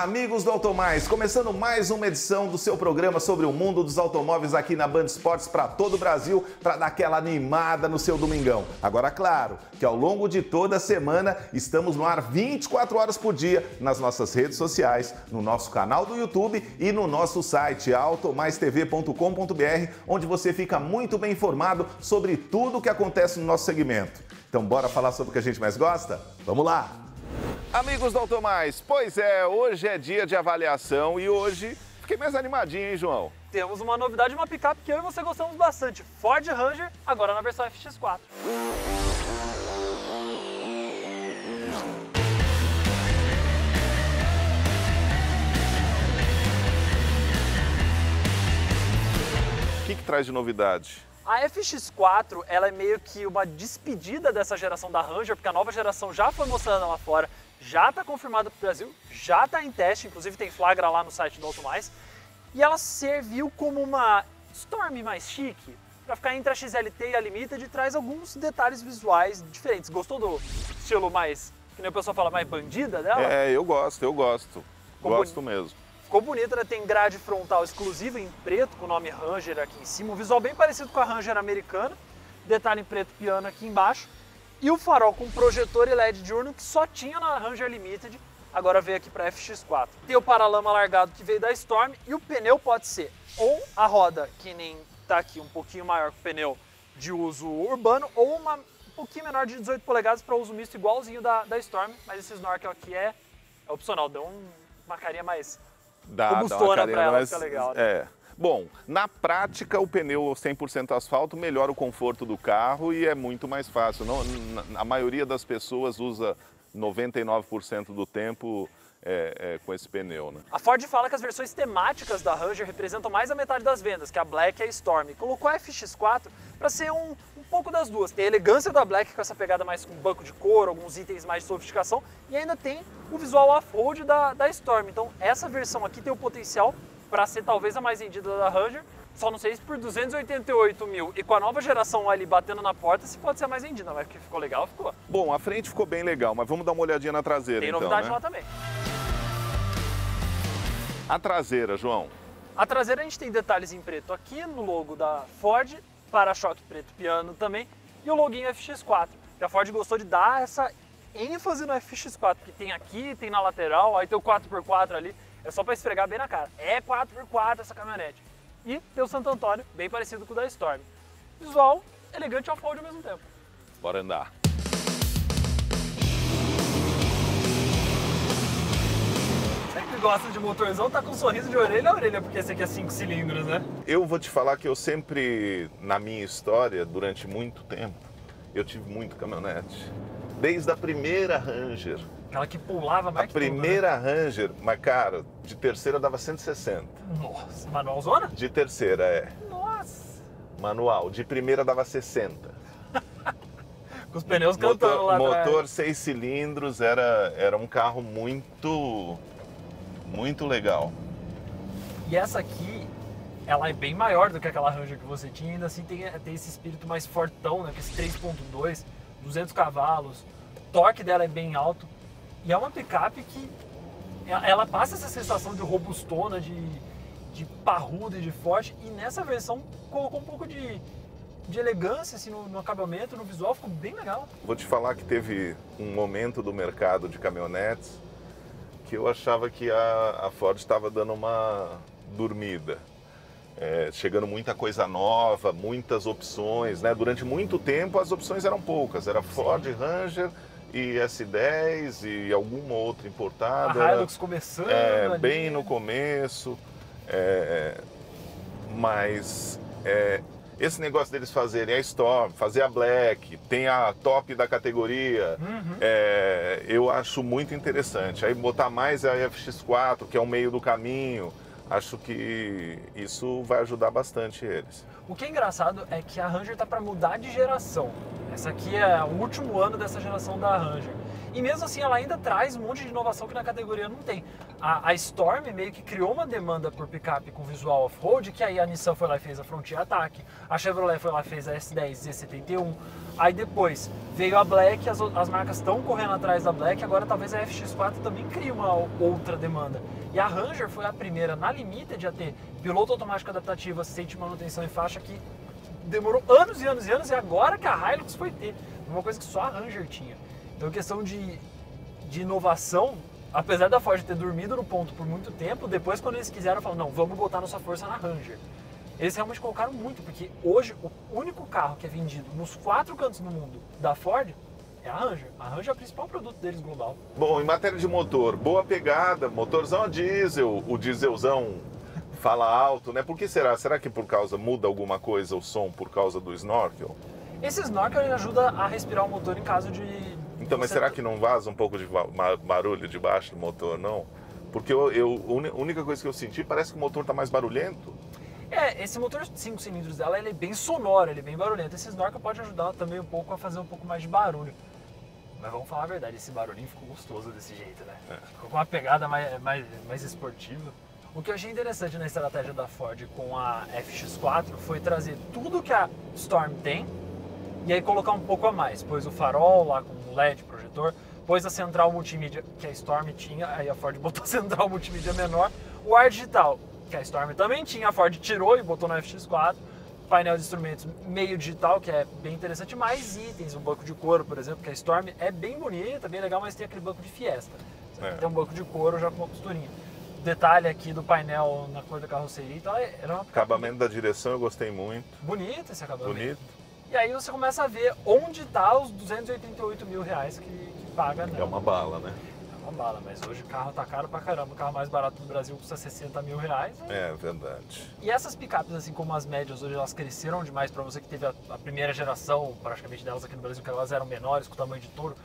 Amigos do Automais, começando mais uma edição do seu programa sobre o mundo dos automóveis aqui na Band Esportes para todo o Brasil, para dar aquela animada no seu domingão. Agora, claro, que ao longo de toda a semana estamos no ar 24 horas por dia nas nossas redes sociais, no nosso canal do YouTube e no nosso site automaistv.com.br, onde você fica muito bem informado sobre tudo o que acontece no nosso segmento. Então, bora falar sobre o que a gente mais gosta? Vamos lá! Amigos do Automais, pois é, hoje é dia de avaliação e hoje fiquei mais animadinho, hein, João? Temos uma novidade, uma picape que eu e você gostamos bastante, Ford Ranger, agora na versão FX4. O que traz de novidade? A FX4, ela é meio que uma despedida dessa geração da Ranger, porque a nova geração já foi mostrada lá fora, já está confirmada para o Brasil, já está em teste, inclusive tem flagra lá no site do Automais, e ela serviu como uma Storm mais chique, para ficar entre a XLT e a Limited, e traz alguns detalhes visuais diferentes. Gostou do estilo mais, que nem o pessoal fala, mais bandida dela? É, eu gosto. Gosto mesmo. Ficou bonita, né? Tem grade frontal exclusiva em preto, com o nome Ranger aqui em cima. Um visual bem parecido com a Ranger americana. Detalhe em preto piano aqui embaixo. E o farol com projetor e LED diurno que só tinha na Ranger Limited. Agora veio aqui para FX4. Tem o paralama alargado que veio da Storm. E o pneu pode ser ou a roda, que nem tá aqui, um pouquinho maior que o pneu de uso urbano, ou uma um pouquinho menor de 18 polegadas para uso misto, igualzinho da Storm. Mas esse snorkel aqui é opcional. Deu uma carinha mais... combustona para ela, fica legal. Né? É. Bom, na prática o pneu 100% asfalto melhora o conforto do carro e é muito mais fácil. A maioria das pessoas usa 99% do tempo com esse pneu, né? A Ford fala que as versões temáticas da Ranger representam mais da metade das vendas, que a Black e a Storm. Colocou a FX4 para ser um pouco das duas. Tem a elegância da Black com essa pegada mais com banco de couro, alguns itens mais de sofisticação, e ainda tem o visual off-road da Storm. Então essa versão aqui tem o potencial para ser talvez a mais vendida da Ranger, só não sei se por 288 mil e com a nova geração ali batendo na porta se pode ser a mais vendida, mas que ficou legal, ficou. Bom, a frente ficou bem legal, mas vamos dar uma olhadinha na traseira. Tem então, novidade né? lá também. A traseira, João? A traseira a gente tem detalhes em preto aqui no logo da Ford, para-choque preto piano também, e o loginho FX4, que a Ford gostou de dar essa ênfase no FX4, que tem aqui, tem na lateral, aí tem o 4x4 ali, é só para esfregar bem na cara. É 4x4 essa caminhonete. E tem o Santo Antônio, bem parecido com o da Storm. Visual, elegante e off-road ao mesmo tempo. Bora andar. Você que gosta de motorzão, tá com um sorriso de orelha a orelha, porque esse aqui é 5 cilindros, né? Eu vou te falar que eu sempre, na minha história, durante muito tempo, eu tive muito caminhonete. Desde a primeira Ranger. Aquela que pulava mais que primeira tudo, né? Ranger, mas cara, de terceira dava 160. Nossa, manualzona? De terceira, é. Nossa. Manual. De primeira dava 60. Com os pneus cantando lá atrás. Motor 6 cilindros, era um carro muito legal. E essa aqui, ela é bem maior do que aquela Ranger que você tinha, ainda assim tem esse espírito mais fortão, né? Com esse 3.2, 200 cavalos, o torque dela é bem alto. E é uma picape que ela passa essa sensação de robustona, de parruda e de forte, e nessa versão colocou um pouco de elegância assim, no acabamento, no visual, ficou bem legal. Vou te falar que teve um momento do mercado de caminhonetes que eu achava que a Ford estava dando uma dormida. Chegando muita coisa nova, muitas opções, né? Durante muito tempo as opções eram poucas, era Ford, Ranger e S10 e alguma outra importada. A Hilux começando ali, bem no começo, mas esse negócio deles fazerem a Storm, fazer a Black, tem a top da categoria, eu acho muito interessante. Aí botar mais a FX4, que é o meio do caminho, acho que isso vai ajudar bastante eles. O que é engraçado é que a Ranger tá para mudar de geração. Essa aqui é o último ano dessa geração da Ranger. E mesmo assim ela ainda traz um monte de inovação que na categoria não tem. A Storm meio que criou uma demanda por picape com visual off-road, que aí a Nissan foi lá e fez a Frontier Attack, a Chevrolet foi lá e fez a S10 Z71, aí depois veio a Black, as marcas estão correndo atrás da Black, agora talvez a FX4 também crie uma outra demanda. E a Ranger foi a primeira na Limited a ter piloto automático adaptativo, assistente de manutenção em faixa, que demorou anos e anos e anos, e agora que a Hilux foi ter, uma coisa que só a Ranger tinha. Então, questão de inovação, apesar da Ford ter dormido no ponto por muito tempo, depois quando eles quiseram, falaram, não, vamos botar nossa força na Ranger. Eles realmente colocaram muito, porque hoje o único carro que é vendido nos 4 cantos do mundo da Ford é a Ranger. A Ranger é o principal produto deles global. Bom, em matéria de motor, boa pegada, motorzão a diesel, o dieselzão fala alto, né? Por que será? Será que muda alguma coisa o som por causa do snorkel? Esse snorkel ele ajuda a respirar o motor em caso de... Então, mas será que não vaza um pouco de barulho debaixo do motor, não? Porque a única coisa que eu senti, parece que o motor tá mais barulhento. Esse motor 5 cilindros dela, ele é bem sonoro, ele é bem barulhento. Esse snorkel pode ajudar também um pouco a fazer um pouco mais de barulho. Mas vamos falar a verdade, esse barulhinho ficou gostoso desse jeito, né? Ficou com uma pegada mais esportiva. O que eu achei interessante na estratégia da Ford com a FX4 foi trazer tudo que a Storm tem e aí colocar um pouco a mais. Pôs o farol lá com o LED, projetor, pôs a central multimídia que a Storm tinha, aí a Ford botou a central multimídia menor, o ar digital que a Storm também tinha, a Ford tirou e botou no FX4, painel de instrumentos meio digital, que é bem interessante, mais itens, um banco de couro, por exemplo, que a Storm é bem bonita, bem legal, mas tem aquele banco de Fiesta. Tem um banco de couro já com uma costurinha. Detalhe aqui do painel na cor da carroceria, então era uma... Acabamento da direção eu gostei muito. Bonito esse acabamento. Bonito. E aí você começa a ver onde está os 288 mil reais que paga, né? É uma bala, né? É uma bala, mas hoje o carro tá caro pra caramba. O carro mais barato do Brasil custa 60 mil reais. Né? É verdade. E essas picapes, assim como as médias, hoje elas cresceram demais pra você que teve a primeira geração, praticamente delas aqui no Brasil, que elas eram menores, com tamanho de touro.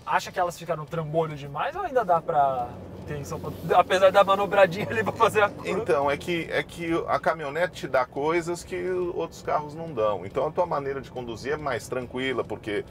Acha que elas ficaram trambolho demais ou ainda dá pra ter isso, apesar da manobradinha ali pra fazer a curva? Então, é que a caminhonete te dá coisas que outros carros não dão. Então a tua maneira de conduzir é mais tranquila, porque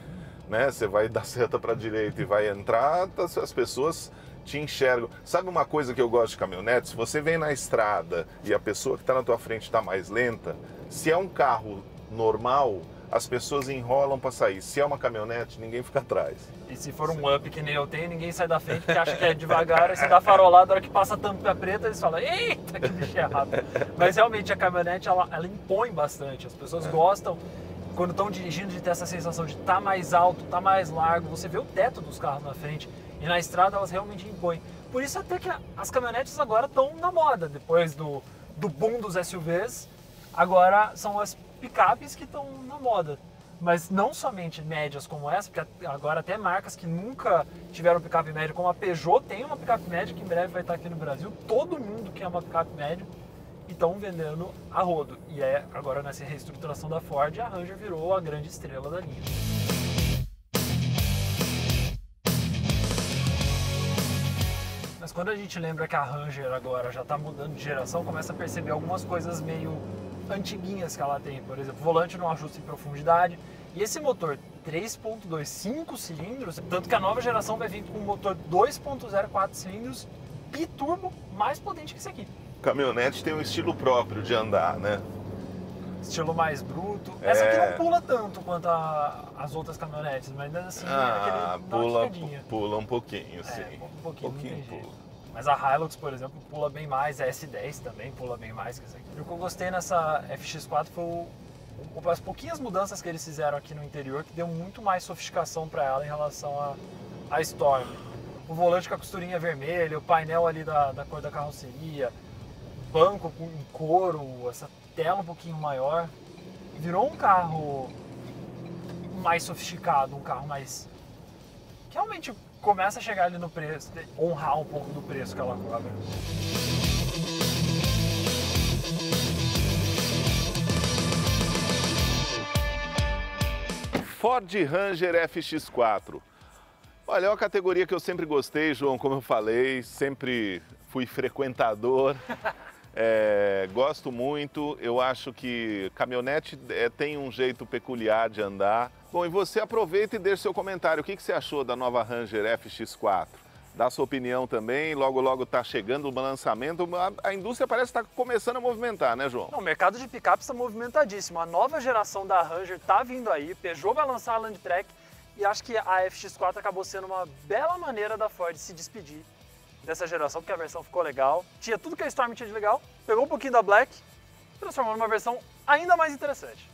né, você vai dar seta pra direita e vai entrar, as pessoas te enxergam. Sabe uma coisa que eu gosto de caminhonete? Se você vem na estrada e a pessoa que está na tua frente está mais lenta, se é um carro normal, as pessoas enrolam para sair. Se é uma caminhonete, ninguém fica atrás. E se for um up que nem eu tenho, ninguém sai da frente porque acha que é devagar, aí você dá farolada, na hora que passa a tampa preta, eles falam, eita, que bicho é rápido. Mas realmente a caminhonete, ela impõe bastante. As pessoas gostam, quando estão dirigindo, de ter essa sensação de estar mais alto, estar mais largo. Você vê o teto dos carros na frente e na estrada elas realmente impõem. Por isso até que as caminhonetes agora estão na moda. Depois do boom dos SUVs, agora são as picapes que estão na moda. Mas não somente médias como essa, porque agora até marcas que nunca tiveram picape média, como a Peugeot tem uma picape média que em breve vai estar aqui no Brasil. Todo mundo quer uma picape média e estão vendendo a rodo. E agora nessa reestruturação da Ford, a Ranger virou a grande estrela da linha. Mas quando a gente lembra que a Ranger agora já está mudando de geração, começa a perceber algumas coisas meio antiguinhas que ela tem. Por exemplo, volante não ajusta em profundidade. E esse motor 3.2, 5 cilindros, tanto que a nova geração vai vir com um motor 2.0, 4 cilindros biturbo mais potente que esse aqui. Caminhonete tem um estilo próprio de andar, né? Estilo mais bruto. Essa aqui não pula tanto quanto as outras caminhonetes, mas ainda assim pula um pouquinho, sim. Um pouquinho pula. Mas a Hilux, por exemplo, pula bem mais, a S10 também pula bem mais que essa aqui. O que eu gostei nessa FX4 foi as pouquinhas mudanças que eles fizeram aqui no interior, que deu muito mais sofisticação para ela em relação à Storm. O volante com a costurinha vermelha, o painel ali da cor da carroceria, banco em couro, essa tela um pouquinho maior. Virou um carro mais sofisticado, um carro mais... que realmente começa a chegar ali no preço, honrar um pouco do preço que ela cobra. Ford Ranger FX4. Olha, é uma categoria que eu sempre gostei, João, como eu falei, sempre fui frequentador. Gosto muito, eu acho que caminhonete tem um jeito peculiar de andar. Bom, e você aproveita e deixa seu comentário. O que você achou da nova Ranger FX4? Dá sua opinião também, logo logo está chegando o lançamento. A indústria parece estar começando a movimentar, né, João? Não, o mercado de picapes está movimentadíssimo. A nova geração da Ranger está vindo aí, Peugeot vai lançar a Landtrek e acho que a FX4 acabou sendo uma bela maneira da Ford se despedir dessa geração, porque a versão ficou legal. Tinha tudo que a Storm tinha de legal, pegou um pouquinho da Black, transformou numa versão ainda mais interessante.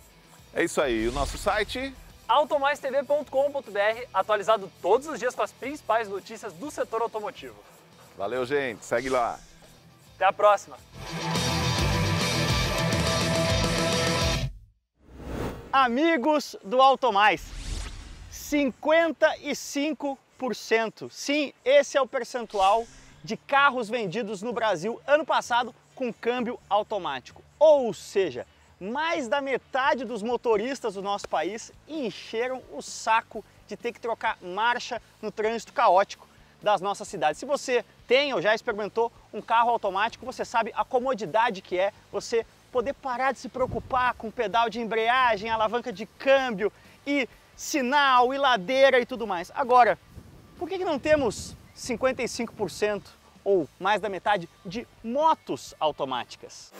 É isso aí, o nosso site... automaistv.com.br, atualizado todos os dias com as principais notícias do setor automotivo. Valeu, gente, segue lá. Até a próxima. Amigos do Automais, 55%. Sim, esse é o percentual de carros vendidos no Brasil ano passado com câmbio automático. Ou seja, mais da metade dos motoristas do nosso país encheram o saco de ter que trocar marcha no trânsito caótico das nossas cidades. Se você tem ou já experimentou um carro automático, você sabe a comodidade que é você poder parar de se preocupar com pedal de embreagem, alavanca de câmbio e sinal e ladeira e tudo mais. Agora, por que não temos 55% ou mais da metade de motos automáticas?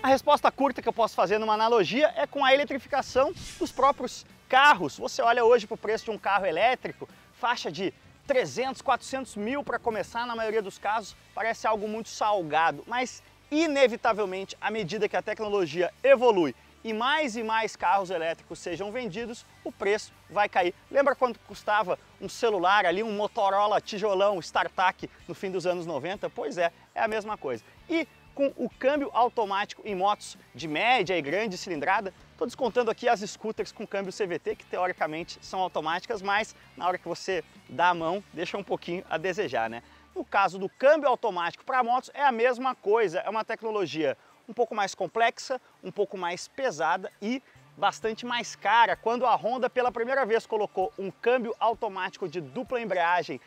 A resposta curta que eu posso fazer numa analogia é com a eletrificação dos próprios carros. Você olha hoje para o preço de um carro elétrico, faixa de 300, 400 mil para começar, na maioria dos casos, parece algo muito salgado, mas inevitavelmente, à medida que a tecnologia evolui e mais carros elétricos sejam vendidos, o preço vai cair. Lembra quanto custava um celular ali, um Motorola tijolão StarTAC no fim dos anos 90? Pois é a mesma coisa. E com o câmbio automático em motos de média e grande cilindrada, estou descontando aqui as scooters com câmbio CVT, que teoricamente são automáticas, mas na hora que você dá a mão, deixa um pouquinho a desejar, né? No caso do câmbio automático para motos é a mesma coisa, é uma tecnologia um pouco mais complexa, um pouco mais pesada e bastante mais cara. Quando a Honda pela primeira vez colocou um câmbio automático de dupla embreagem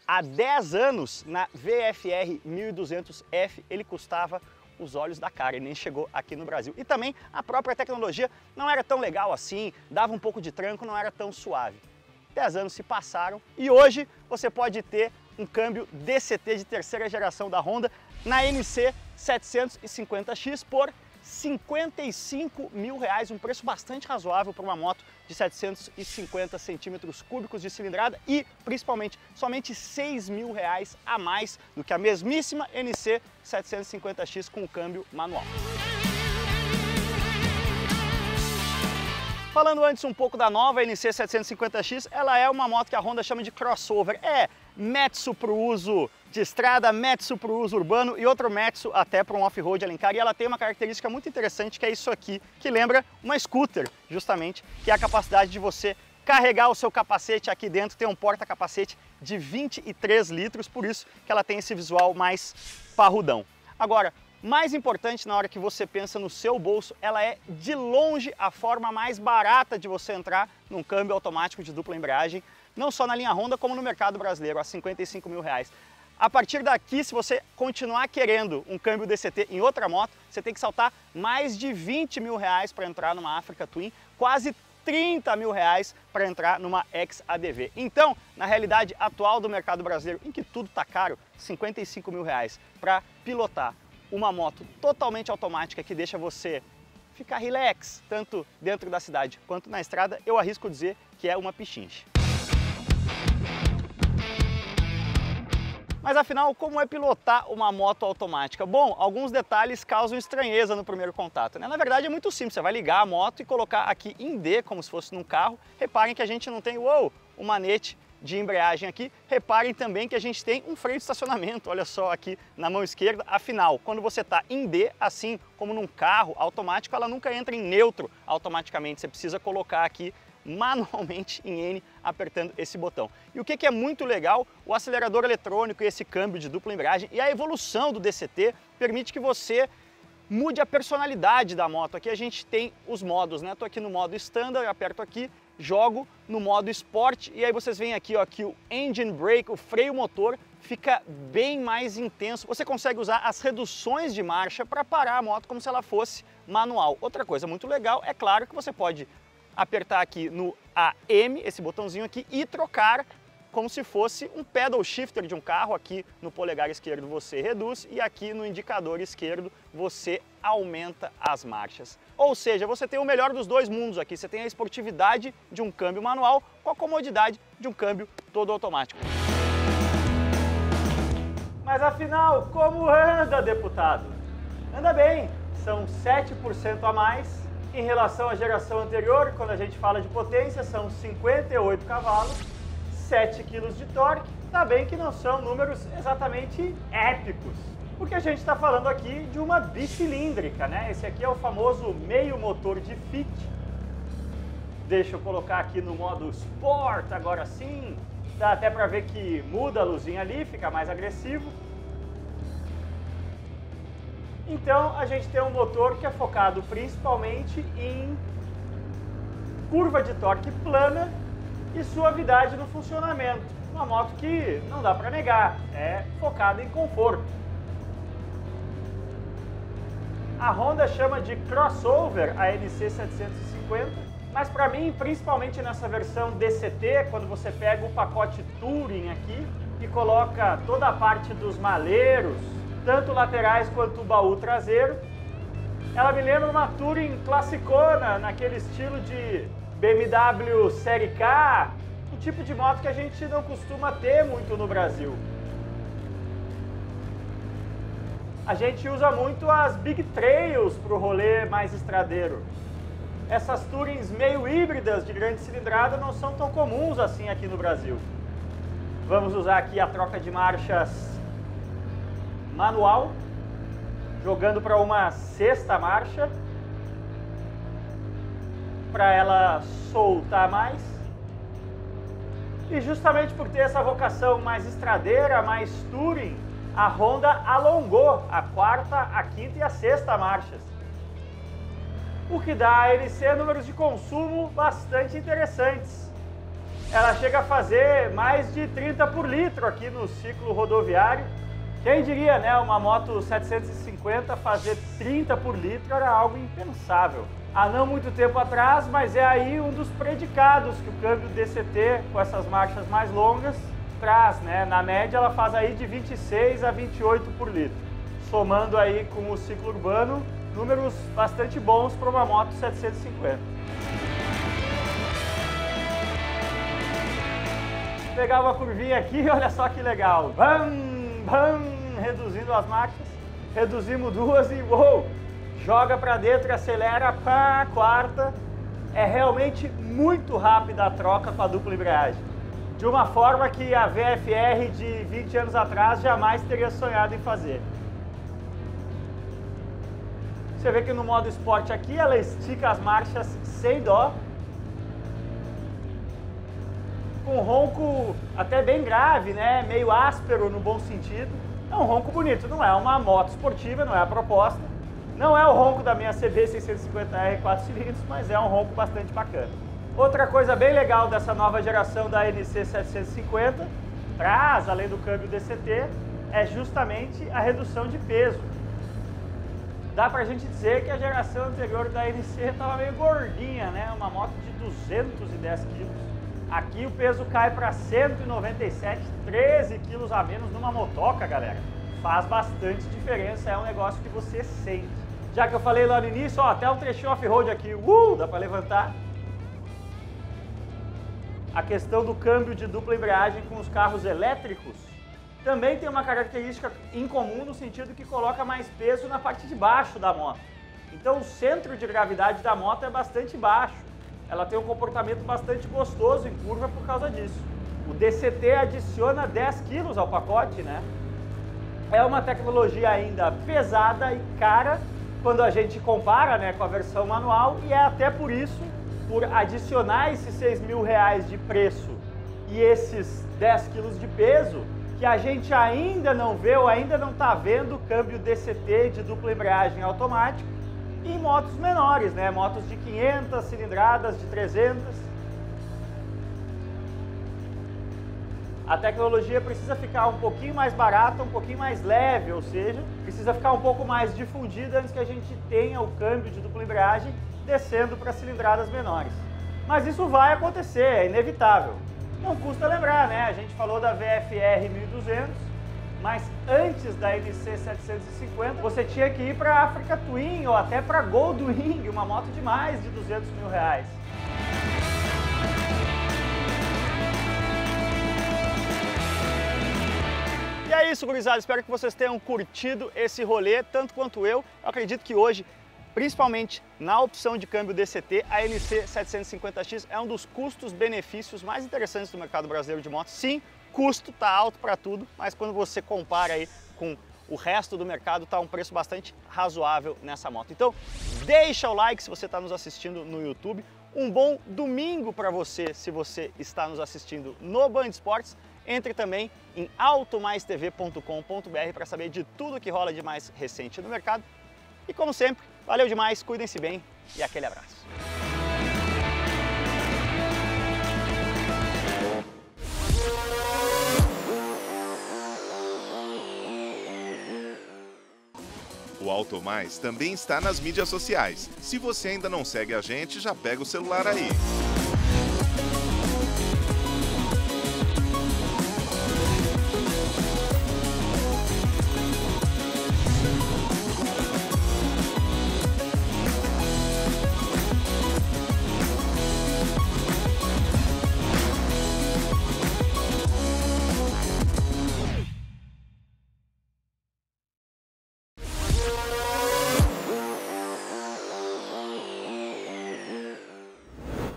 há 10 anos na VFR 1200F, ele custava os olhos da cara, ele nem chegou aqui no Brasil. E também a própria tecnologia não era tão legal assim, dava um pouco de tranco, não era tão suave. 10 anos se passaram e hoje você pode ter um câmbio DCT de terceira geração da Honda na NC 750X por R$55 mil, um preço bastante razoável para uma moto de 750 centímetros cúbicos de cilindrada e, principalmente, somente R$6 mil a mais do que a mesmíssima NC 750X com o câmbio manual. Falando antes um pouco da nova NC 750X, ela é uma moto que a Honda chama de crossover. É Metsu para o uso de estrada, Metsu para o uso urbano e outro Metsu até para um off-road Alencar. E ela tem uma característica muito interessante que é isso aqui, que lembra uma scooter, justamente, que é a capacidade de você carregar o seu capacete aqui dentro, tem um porta-capacete de 23 litros, por isso que ela tem esse visual mais parrudão. Agora, mais importante na hora que você pensa no seu bolso, ela é de longe a forma mais barata de você entrar num câmbio automático de dupla embreagem, não só na linha Honda como no mercado brasileiro, a R$55 mil. A partir daqui, se você continuar querendo um câmbio DCT em outra moto, você tem que saltar mais de R$20 mil para entrar numa Africa Twin, quase R$30 mil para entrar numa XADV. Então, na realidade atual do mercado brasileiro, em que tudo está caro, R$55 mil para pilotar uma moto totalmente automática que deixa você ficar relax, tanto dentro da cidade quanto na estrada, eu arrisco dizer que é uma pichinche. Mas afinal, como é pilotar uma moto automática? Bom, alguns detalhes causam estranheza no primeiro contato, né? Na verdade é muito simples, você vai ligar a moto e colocar aqui em D, como se fosse num carro. Reparem que a gente não tem, um manete de embreagem aqui. Reparem também que a gente tem um freio de estacionamento, olha só aqui na mão esquerda. Afinal, quando você está em D, assim como num carro automático, ela nunca entra em neutro automaticamente, você precisa colocar aqui manualmente em N, apertando esse botão. E o que é muito legal, o acelerador eletrônico e esse câmbio de dupla embreagem e a evolução do DCT permite que você mude a personalidade da moto. Aqui a gente tem os modos, né? Estou aqui no modo Standard, aperto aqui, jogo no modo Sport e aí vocês veem aqui, ó, que o Engine Brake, o freio motor, fica bem mais intenso. Você consegue usar as reduções de marcha para parar a moto como se ela fosse manual. Outra coisa muito legal, é claro que você pode apertar aqui no AM, esse botãozinho aqui, e trocar como se fosse um pedal shifter de um carro. Aqui no polegar esquerdo você reduz e aqui no indicador esquerdo você aumenta as marchas. Ou seja, você tem o melhor dos dois mundos aqui. Você tem a esportividade de um câmbio manual com a comodidade de um câmbio todo automático. Mas afinal, como anda, deputado? Anda bem, são 7% a mais em relação à geração anterior. Quando a gente fala de potência, são 58 cavalos, 7 kg de torque. Tá bem que não são números exatamente épicos, porque a gente está falando aqui de uma bicilíndrica, né? Esse aqui é o famoso meio motor de Fit. Deixa eu colocar aqui no modo Sport, agora sim. Dá até para ver que muda a luzinha ali, fica mais agressivo. Então a gente tem um motor que é focado principalmente em curva de torque plana e suavidade no funcionamento. Uma moto que não dá para negar, é focada em conforto. A Honda chama de crossover a NC 750. Mas para mim, principalmente nessa versão DCT, quando você pega o pacote Touring aqui e coloca toda a parte dos maleiros, tanto laterais quanto o baú traseiro, ela me lembra uma Touring classicona, naquele estilo de BMW Série K, um tipo de moto que a gente não costuma ter muito no Brasil. A gente usa muito as Big Trails para o rolê mais estradeiro. Essas Tourings meio híbridas de grande cilindrada não são tão comuns assim aqui no Brasil. Vamos usar aqui a troca de marchas manual, jogando para uma sexta marcha, para ela soltar mais. E justamente por ter essa vocação mais estradeira, mais touring, a Honda alongou a quarta, a quinta e a sexta marchas, o que dá a NC números de consumo bastante interessantes. Ela chega a fazer mais de 30 por litro aqui no ciclo rodoviário. Quem diria, né, uma moto 750 fazer 30 por litro era algo impensável. Há não muito tempo atrás, mas é aí um dos predicados que o câmbio DCT, com essas marchas mais longas, traz, né? Na média ela faz aí de 26 a 28 por litro. Somando aí com o ciclo urbano, números bastante bons para uma moto 750. Vou pegar uma curvinha aqui, olha só que legal. Bam, bam, reduzindo as marchas. Reduzimos duas e uou, joga para dentro e acelera, pá, quarta. É realmente muito rápida a troca com a dupla embreagem. De uma forma que a VFR de 20 anos atrás jamais teria sonhado em fazer. Você vê que no modo Sport aqui ela estica as marchas sem dó, com um ronco até bem grave, né? Meio áspero no bom sentido. É um ronco bonito, não é uma moto esportiva, não é a proposta. Não é o ronco da minha CB 650R 4 cilindros, mas é um ronco bastante bacana. Outra coisa bem legal dessa nova geração da NC 750, traz, além do câmbio DCT, é justamente a redução de peso. Dá pra gente dizer que a geração anterior da NC estava meio gordinha, né? Uma moto de 210 quilos. Aqui o peso cai para 197, 13 quilos a menos numa motoca, galera. Faz bastante diferença, é um negócio que você sente. Já que eu falei lá no início, ó, até um trechinho off-road aqui, dá pra levantar. A questão do câmbio de dupla embreagem com os carros elétricos também tem uma característica incomum no sentido que coloca mais peso na parte de baixo da moto. Então o centro de gravidade da moto é bastante baixo. Ela tem um comportamento bastante gostoso em curva por causa disso. O DCT adiciona 10 quilos ao pacote, né? É uma tecnologia ainda pesada e cara quando a gente compara, né, com a versão manual, e é até por isso, por adicionar esses R$6.000 de preço e esses 10 quilos de peso, que a gente ainda não vê ou ainda não está vendo câmbio DCT de dupla embreagem automático em motos menores, né? Motos de 500 cilindradas, de 300. a tecnologia precisa ficar um pouquinho mais barata, um pouquinho mais leve, ou seja, precisa ficar um pouco mais difundida antes que a gente tenha o câmbio de dupla embreagem descendo para cilindradas menores. Mas isso vai acontecer, é inevitável. Não custa lembrar, né? A gente falou da VFR 1200, mas antes da NC 750 você tinha que ir para a Africa Twin ou até para Goldwing, uma moto de mais de R$200 mil. E é isso, gurizada. Espero que vocês tenham curtido esse rolê, tanto quanto eu. Eu acredito que hoje, principalmente na opção de câmbio DCT, a NC 750X é um dos custos-benefícios mais interessantes do mercado brasileiro de motos. Sim, custo tá alto para tudo, mas quando você compara aí com o resto do mercado, tá um preço bastante razoável nessa moto. Então, deixa o like se você está nos assistindo no YouTube. Um bom domingo para você se você está nos assistindo no Band Esportes. Entre também em automaistv.com.br para saber de tudo que rola de mais recente no mercado. E como sempre, valeu demais, cuidem-se bem e aquele abraço. O Auto Mais também está nas mídias sociais. Se você ainda não segue a gente, já pega o celular aí.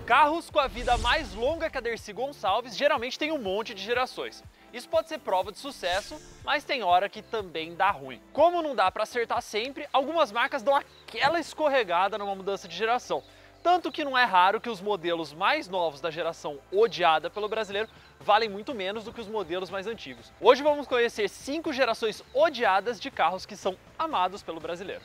Carros com a vida mais longa que a Dercy Gonçalves geralmente tem um monte de gerações. Isso pode ser prova de sucesso, mas tem hora que também dá ruim. Como não dá para acertar sempre, algumas marcas dão aquela escorregada numa mudança de geração. Tanto que não é raro que os modelos mais novos da geração odiada pelo brasileiro valem muito menos do que os modelos mais antigos. Hoje vamos conhecer 5 gerações odiadas de carros que são amados pelo brasileiro.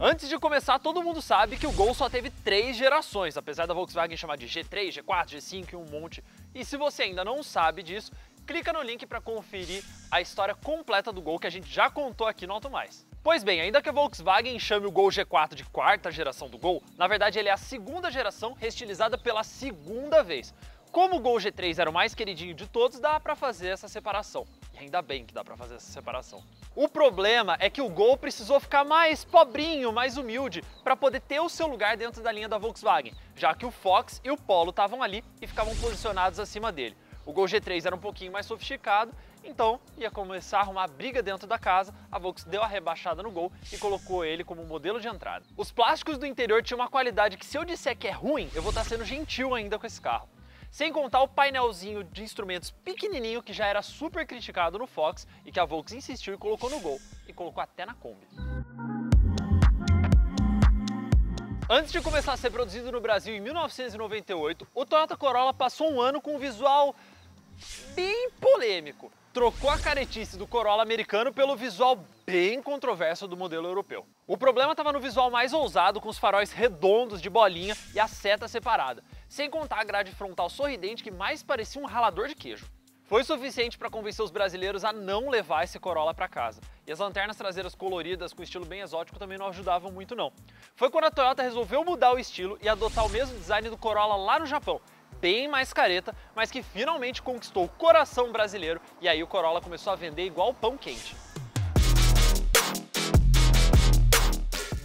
Antes de começar, todo mundo sabe que o Gol só teve 3 gerações, apesar da Volkswagen chamar de G3, G4, G5 e um monte. E se você ainda não sabe disso, clica no link para conferir a história completa do Gol que a gente já contou aqui no Auto Mais. Pois bem, ainda que a Volkswagen chame o Gol G4 de 4ª geração do Gol, na verdade ele é a 2ª geração reestilizada pela 2ª vez. Como o Gol G3 era o mais queridinho de todos, dá para fazer essa separação. E ainda bem que dá para fazer essa separação. O problema é que o Gol precisou ficar mais pobrinho, mais humilde, para poder ter o seu lugar dentro da linha da Volkswagen, já que o Fox e o Polo estavam ali e ficavam posicionados acima dele. O Gol G3 era um pouquinho mais sofisticado, então ia começar a arrumar briga dentro da casa, a Volks deu a rebaixada no Gol e colocou ele como modelo de entrada. Os plásticos do interior tinham uma qualidade que, se eu disser que é ruim, eu vou estar sendo gentil ainda com esse carro. Sem contar o painelzinho de instrumentos pequenininho que já era super criticado no Fox e que a Volks insistiu e colocou no Gol, e colocou até na Kombi. Antes de começar a ser produzido no Brasil em 1998, o Toyota Corolla passou um ano com um visual bem polêmico. Trocou a caretice do Corolla americano pelo visual bem controverso do modelo europeu. O problema estava no visual mais ousado, com os faróis redondos de bolinha e a seta separada, sem contar a grade frontal sorridente que mais parecia um ralador de queijo. Foi suficiente para convencer os brasileiros a não levar esse Corolla para casa. E as lanternas traseiras coloridas com estilo bem exótico também não ajudavam muito não. Foi quando a Toyota resolveu mudar o estilo e adotar o mesmo design do Corolla lá no Japão, bem mais careta, mas que finalmente conquistou o coração brasileiro, e aí o Corolla começou a vender igual pão quente.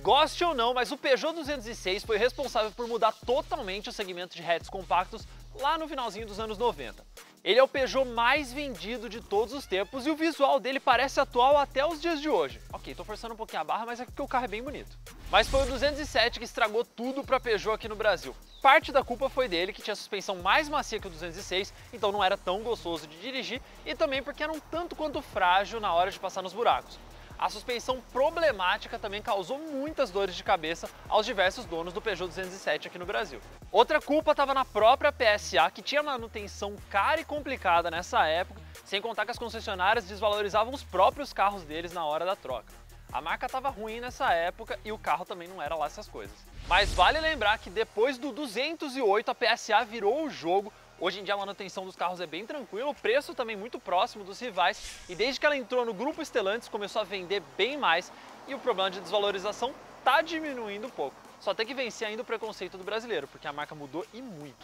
Goste ou não, mas o Peugeot 206 foi responsável por mudar totalmente o segmento de hatches compactos lá no finalzinho dos anos 90. Ele é o Peugeot mais vendido de todos os tempos e o visual dele parece atual até os dias de hoje. Ok, tô forçando um pouquinho a barra, mas é porque o carro é bem bonito. Mas foi o 207 que estragou tudo pra Peugeot aqui no Brasil. Parte da culpa foi dele, que tinha suspensão mais macia que o 206, então não era tão gostoso de dirigir, e também porque era um tanto quanto frágil na hora de passar nos buracos. A suspensão problemática também causou muitas dores de cabeça aos diversos donos do Peugeot 207 aqui no Brasil. Outra culpa estava na própria PSA, que tinha manutenção cara e complicada nessa época, sem contar que as concessionárias desvalorizavam os próprios carros deles na hora da troca. A marca estava ruim nessa época e o carro também não era lá essas coisas. Mas vale lembrar que depois do 208 a PSA virou o jogo. Hoje em dia a manutenção dos carros é bem tranquila, o preço também muito próximo dos rivais e desde que ela entrou no grupo Stellantis começou a vender bem mais e o problema de desvalorização está diminuindo um pouco. Só tem que vencer ainda o preconceito do brasileiro, porque a marca mudou e muito.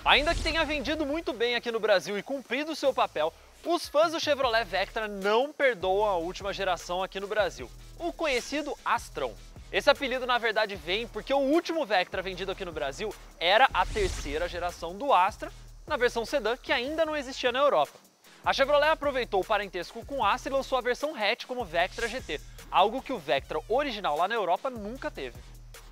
Ainda que tenha vendido muito bem aqui no Brasil e cumprido o seu papel, os fãs do Chevrolet Vectra não perdoam a última geração aqui no Brasil, o conhecido Astrão. Esse apelido na verdade vem porque o último Vectra vendido aqui no Brasil era a terceira geração do Astra, na versão sedã que ainda não existia na Europa. A Chevrolet aproveitou o parentesco com o Astra e lançou a versão hatch como Vectra GT, algo que o Vectra original lá na Europa nunca teve.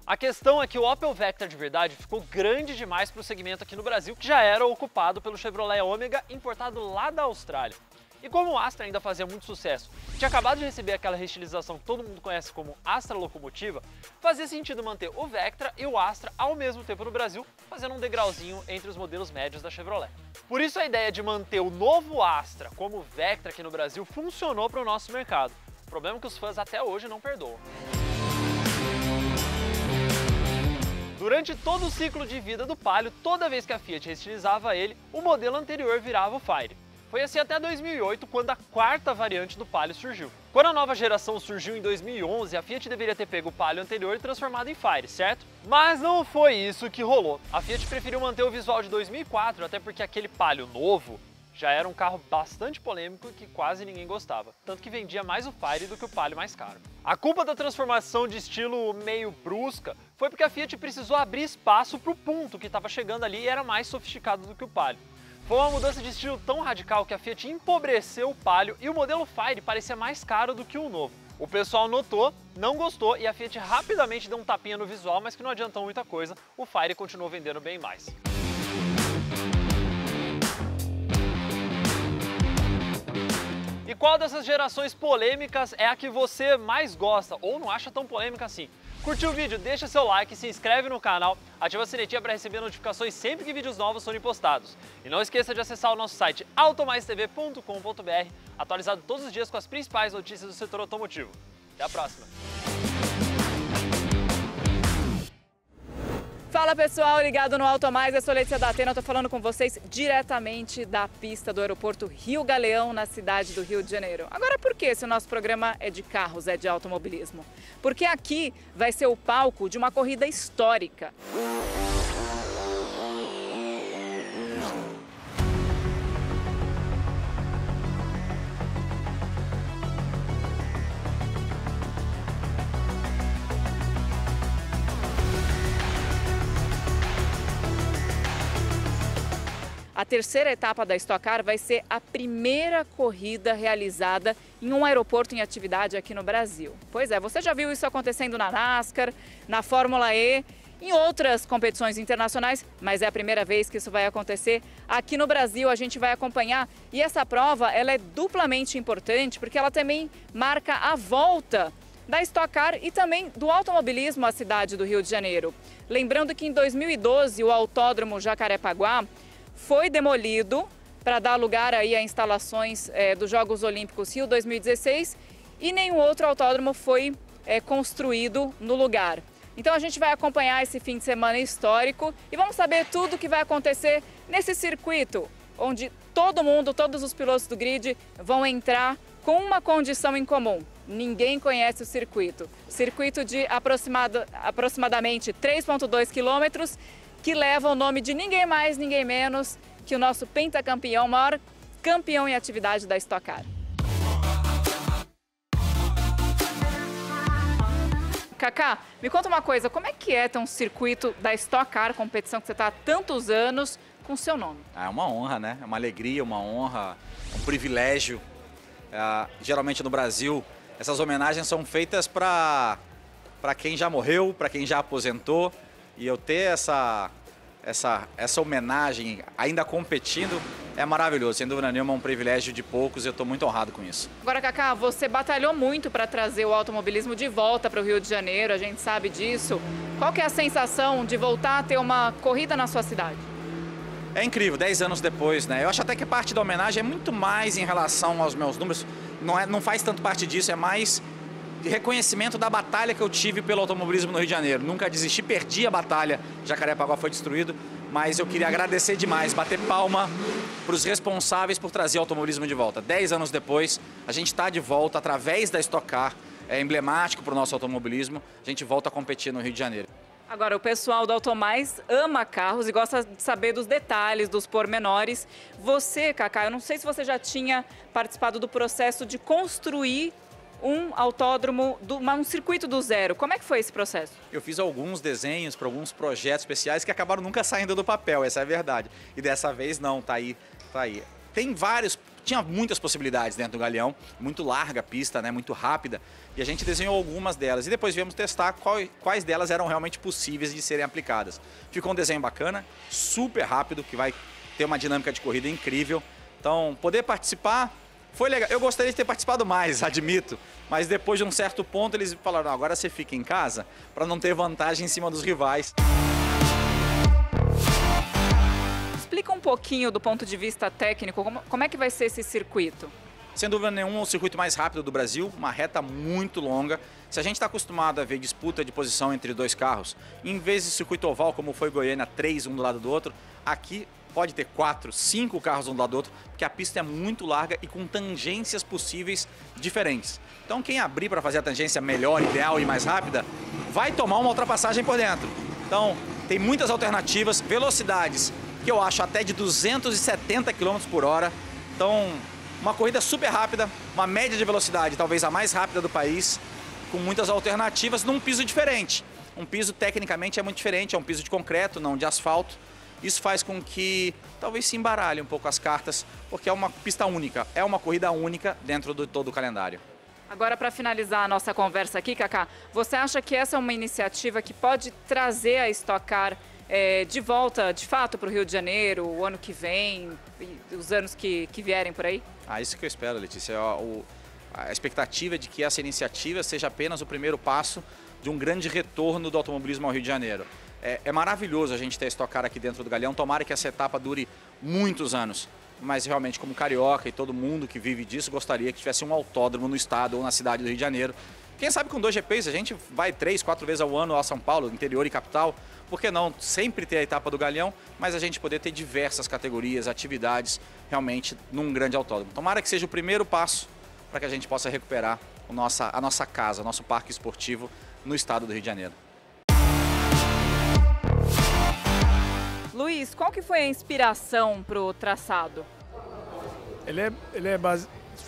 A questão é que o Opel Vectra de verdade ficou grande demais para o segmento aqui no Brasil, que já era ocupado pelo Chevrolet Ômega importado lá da Austrália. E como o Astra ainda fazia muito sucesso, tinha acabado de receber aquela reestilização que todo mundo conhece como Astra Locomotiva, fazia sentido manter o Vectra e o Astra ao mesmo tempo no Brasil, fazendo um degrauzinho entre os modelos médios da Chevrolet. Por isso a ideia de manter o novo Astra como Vectra aqui no Brasil funcionou para o nosso mercado. O problema é que os fãs até hoje não perdoam. Durante todo o ciclo de vida do Palio, toda vez que a Fiat reestilizava ele, o modelo anterior virava o Fire. Foi assim até 2008, quando a quarta variante do Palio surgiu. Quando a nova geração surgiu em 2011, a Fiat deveria ter pego o Palio anterior e transformado em Fire, certo? Mas não foi isso que rolou. A Fiat preferiu manter o visual de 2004, até porque aquele Palio novo já era um carro bastante polêmico e que quase ninguém gostava, tanto que vendia mais o Fire do que o Palio mais caro. A culpa da transformação de estilo meio brusca foi porque a Fiat precisou abrir espaço para o Punto, que estava chegando ali e era mais sofisticado do que o Palio. Foi uma mudança de estilo tão radical que a Fiat empobreceu o Palio e o modelo Fire parecia mais caro do que o novo. O pessoal notou, não gostou e a Fiat rapidamente deu um tapinha no visual, mas que não adiantou muita coisa, o Fire continuou vendendo bem mais. E qual dessas gerações polêmicas é a que você mais gosta ou não acha tão polêmica assim? Curtiu o vídeo? Deixa seu like, se inscreve no canal, ativa a sinetinha para receber notificações sempre que vídeos novos forem postados. E não esqueça de acessar o nosso site automaistv.com.br, atualizado todos os dias com as principais notícias do setor automotivo. Até a próxima! Fala pessoal, ligado no Auto Mais, eu sou Letícia da Atena, estou falando com vocês diretamente da pista do aeroporto Rio Galeão, na cidade do Rio de Janeiro. Agora por que se o nosso programa é de carros, é de automobilismo? Porque aqui vai ser o palco de uma corrida histórica. A terceira etapa da Stock Car vai ser a primeira corrida realizada em um aeroporto em atividade aqui no Brasil. Pois é, você já viu isso acontecendo na NASCAR, na Fórmula E, em outras competições internacionais, mas é a primeira vez que isso vai acontecer aqui no Brasil. A gente vai acompanhar e essa prova ela é duplamente importante porque ela também marca a volta da Stock Car e também do automobilismo à cidade do Rio de Janeiro. Lembrando que em 2012 o Autódromo Jacarepaguá foi demolido para dar lugar aí a instalações dos Jogos Olímpicos Rio 2016 e nenhum outro autódromo foi construído no lugar. Então a gente vai acompanhar esse fim de semana histórico e vamos saber tudo o que vai acontecer nesse circuito, onde todo mundo, todos os pilotos do grid vão entrar com uma condição em comum. Ninguém conhece o circuito. Circuito de aproximadamente 3,2 quilômetros, que leva o nome de ninguém mais, ninguém menos que o nosso pentacampeão, maior campeão em atividade da Stock Car. Cacá, me conta uma coisa, como é que é ter um circuito da Stock Car, competição que você está há tantos anos, com seu nome? É uma honra, né? É uma alegria, uma honra, um privilégio. Geralmente no Brasil, essas homenagens são feitas para quem já morreu, para quem já aposentou. E eu ter essa homenagem ainda competindo é maravilhoso. Sem dúvida nenhuma, é um privilégio de poucos e eu estou muito honrado com isso. Agora, Cacá, você batalhou muito para trazer o automobilismo de volta para o Rio de Janeiro, a gente sabe disso. Qual que é a sensação de voltar a ter uma corrida na sua cidade? É incrível, 10 anos depois, né? Eu acho até que parte da homenagem é muito mais em relação aos meus números, não faz tanto parte disso, é mais de reconhecimento da batalha que eu tive pelo automobilismo no Rio de Janeiro. Nunca desisti, perdi a batalha, Jacarepaguá foi destruído, mas eu queria agradecer demais, bater palma para os responsáveis por trazer o automobilismo de volta. 10 anos depois, a gente está de volta através da Stock Car, é emblemático para o nosso automobilismo, a gente volta a competir no Rio de Janeiro. Agora, o pessoal do Automais ama carros e gosta de saber dos detalhes, dos pormenores. Você, Cacá, eu não sei se você já tinha participado do processo de construir um autódromo, um circuito do zero. Como é que foi esse processo? Eu fiz alguns desenhos para alguns projetos especiais que acabaram nunca saindo do papel, essa é a verdade. E dessa vez não, tá aí, tá aí. Tinha muitas possibilidades dentro do Galeão, muito larga a pista, né, muito rápida, e a gente desenhou algumas delas. E depois viemos testar quais delas eram realmente possíveis de serem aplicadas. Ficou um desenho bacana, super rápido, que vai ter uma dinâmica de corrida incrível. Então, poder participar foi legal. Eu gostaria de ter participado mais, admito, mas depois de um certo ponto eles falaram, não, agora você fica em casa para não ter vantagem em cima dos rivais. Explica um pouquinho do ponto de vista técnico, como é que vai ser esse circuito? Sem dúvida nenhuma, o circuito mais rápido do Brasil, uma reta muito longa. Se a gente está acostumado a ver disputa de posição entre dois carros, em vez de circuito oval, como foi Goiânia, 3, um do lado do outro, aqui pode ter 4, 5 carros um do lado do outro, porque a pista é muito larga e com tangências possíveis diferentes. Então quem abrir para fazer a tangência melhor, ideal e mais rápida, vai tomar uma ultrapassagem por dentro. Então tem muitas alternativas, velocidades que eu acho até de 270 km por hora. Então, uma corrida super rápida, uma média de velocidade, talvez a mais rápida do país, com muitas alternativas num piso diferente. Um piso tecnicamente é muito diferente, é um piso de concreto, não de asfalto. Isso faz com que talvez se embaralhe um pouco as cartas, porque é uma pista única, é uma corrida única dentro de todo o calendário. Agora, para finalizar a nossa conversa aqui, Cacá, você acha que essa é uma iniciativa que pode trazer a Stock Car de volta, de fato, para o Rio de Janeiro, o ano que vem, os anos que vierem por aí? Isso que eu espero, Letícia. A expectativa é de que essa iniciativa seja apenas o primeiro passo de um grande retorno do automobilismo ao Rio de Janeiro. É maravilhoso a gente ter a Stock Car aqui dentro do Galeão, tomara que essa etapa dure muitos anos. Mas realmente, como carioca e todo mundo que vive disso, gostaria que tivesse um autódromo no estado ou na cidade do Rio de Janeiro. Quem sabe com 2 GPs a gente vai 3, 4 vezes ao ano a São Paulo, interior e capital. Por que não sempre ter a etapa do Galeão, mas a gente poder ter diversas categorias, atividades realmente num grande autódromo. Tomara que seja o primeiro passo para que a gente possa recuperar a nossa casa, o nosso parque esportivo no estado do Rio de Janeiro. Luiz, qual que foi a inspiração para o traçado?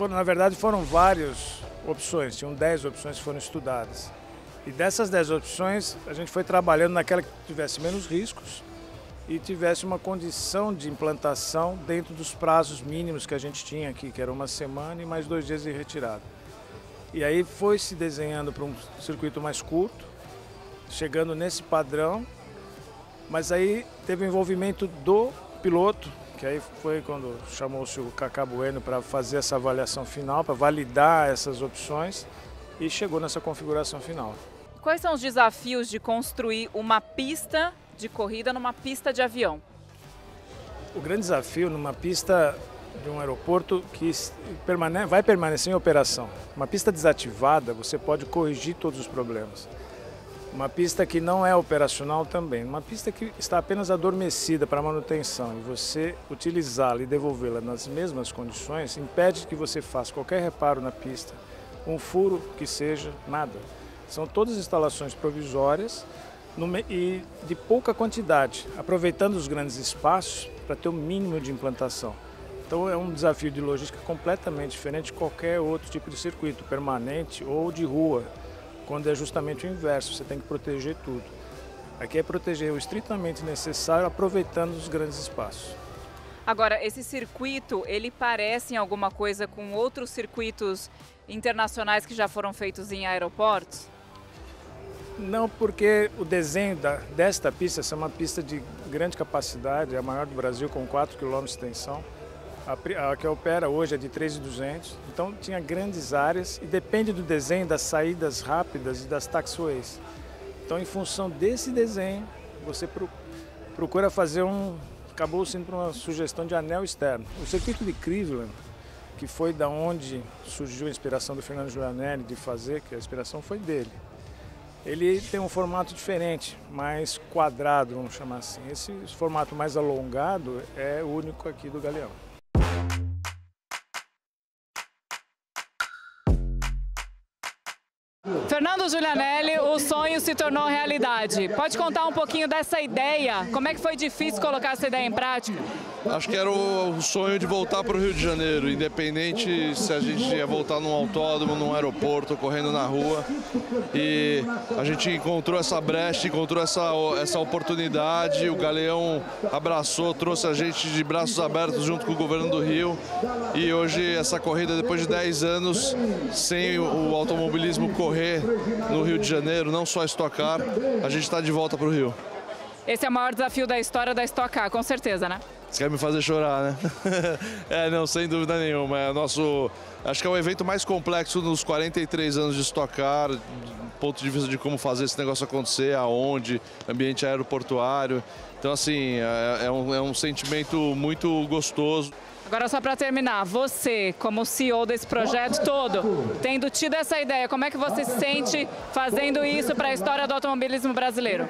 Na verdade, foram várias opções, tinham 10 opções que foram estudadas. E dessas 10 opções, a gente foi trabalhando naquela que tivesse menos riscos e tivesse uma condição de implantação dentro dos prazos mínimos que a gente tinha aqui, que era 1 semana e mais 2 dias de retirada. E aí foi se desenhando para um circuito mais curto, chegando nesse padrão, mas aí teve o envolvimento do piloto, que aí foi quando chamou-se o Cacá Bueno para fazer essa avaliação final, para validar essas opções e chegou nessa configuração final. Quais são os desafios de construir uma pista de corrida numa pista de avião? O grande desafio numa pista de um aeroporto que vai permanecer em operação. Uma pista desativada, você pode corrigir todos os problemas. Uma pista que não é operacional também. Uma pista que está apenas adormecida para manutenção e você utilizá-la e devolvê-la nas mesmas condições impede que você faça qualquer reparo na pista, um furo que seja, nada. São todas instalações provisórias e de pouca quantidade, aproveitando os grandes espaços para ter o mínimo de implantação. Então é um desafio de logística completamente diferente de qualquer outro tipo de circuito, permanente ou de rua, quando é justamente o inverso, você tem que proteger tudo. Aqui é proteger o estritamente necessário, aproveitando os grandes espaços. Agora, esse circuito, ele parece em alguma coisa com outros circuitos internacionais que já foram feitos em aeroportos? Não, porque o desenho desta pista, essa é uma pista de grande capacidade, é a maior do Brasil, com 4 km de extensão. A que opera hoje é de 3.200, então tinha grandes áreas e depende do desenho das saídas rápidas e das taxiways. Então, em função desse desenho, você procura fazer acabou sendo uma sugestão de anel externo. O circuito de Cleveland, que foi da onde surgiu a inspiração do Fernando Giulianelli de fazer, que a inspiração foi dele. Ele tem um formato diferente, mais quadrado, vamos chamar assim. Esse formato mais alongado é o único aqui do Galeão. Fernando Giulianelli, o sonho se tornou realidade. Pode contar um pouquinho dessa ideia? Como é que foi difícil colocar essa ideia em prática? Acho que era o sonho de voltar para o Rio de Janeiro, independente se a gente ia voltar num autódromo, num aeroporto, correndo na rua. E a gente encontrou essa brecha, encontrou essa oportunidade. O Galeão abraçou, trouxe a gente de braços abertos junto com o governo do Rio. E hoje essa corrida, depois de 10 anos, sem o automobilismo correr no Rio de Janeiro, não só Stock Car, a gente está de volta para o Rio. Esse é o maior desafio da história da Stock Car, com certeza, né? Você quer me fazer chorar, né? Não, sem dúvida nenhuma. Acho que é o evento mais complexo nos 43 anos de Stock Car, do ponto de vista de como fazer esse negócio acontecer, aonde, ambiente aeroportuário. Então, assim, é um sentimento muito gostoso. Agora, só para terminar, você, como CEO desse projeto todo, tendo tido essa ideia, como é que você se sente fazendo isso para a história do automobilismo brasileiro?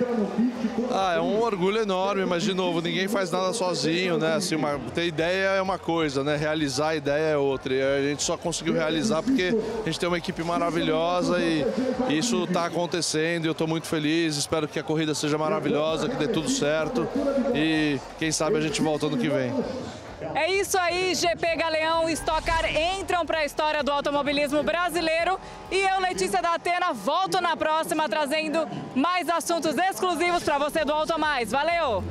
É um orgulho enorme, mas, de novo, ninguém faz nada sozinho, né? Assim, ter ideia é uma coisa, né? Realizar a ideia é outra. E a gente só conseguiu realizar porque a gente tem uma equipe maravilhosa e isso está acontecendo e eu estou muito feliz. Espero que a corrida seja maravilhosa, que dê tudo certo e, quem sabe, a gente volta ano que vem. É isso aí, GP Galeão e Stock Car entram para a história do automobilismo brasileiro e eu, Letícia da Atena, volto na próxima trazendo mais assuntos exclusivos para você do Auto Mais. Valeu!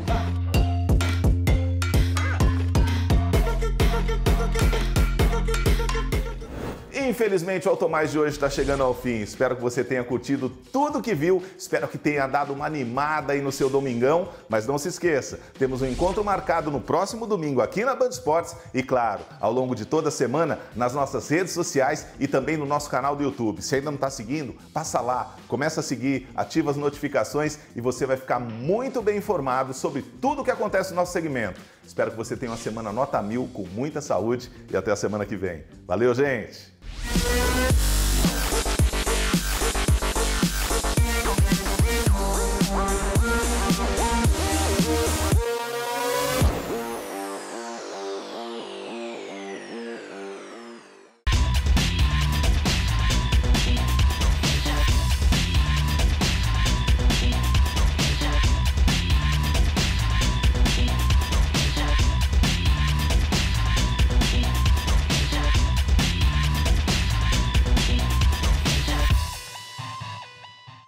Infelizmente, o Auto Mais de hoje está chegando ao fim. Espero que você tenha curtido tudo que viu. Espero que tenha dado uma animada aí no seu domingão. Mas não se esqueça, temos um encontro marcado no próximo domingo aqui na Band Esportes e, claro, ao longo de toda a semana nas nossas redes sociais e também no nosso canal do YouTube. Se ainda não está seguindo, passa lá, começa a seguir, ativa as notificações e você vai ficar muito bem informado sobre tudo o que acontece no nosso segmento. Espero que você tenha uma semana nota 1000 com muita saúde e até a semana que vem. Valeu, gente!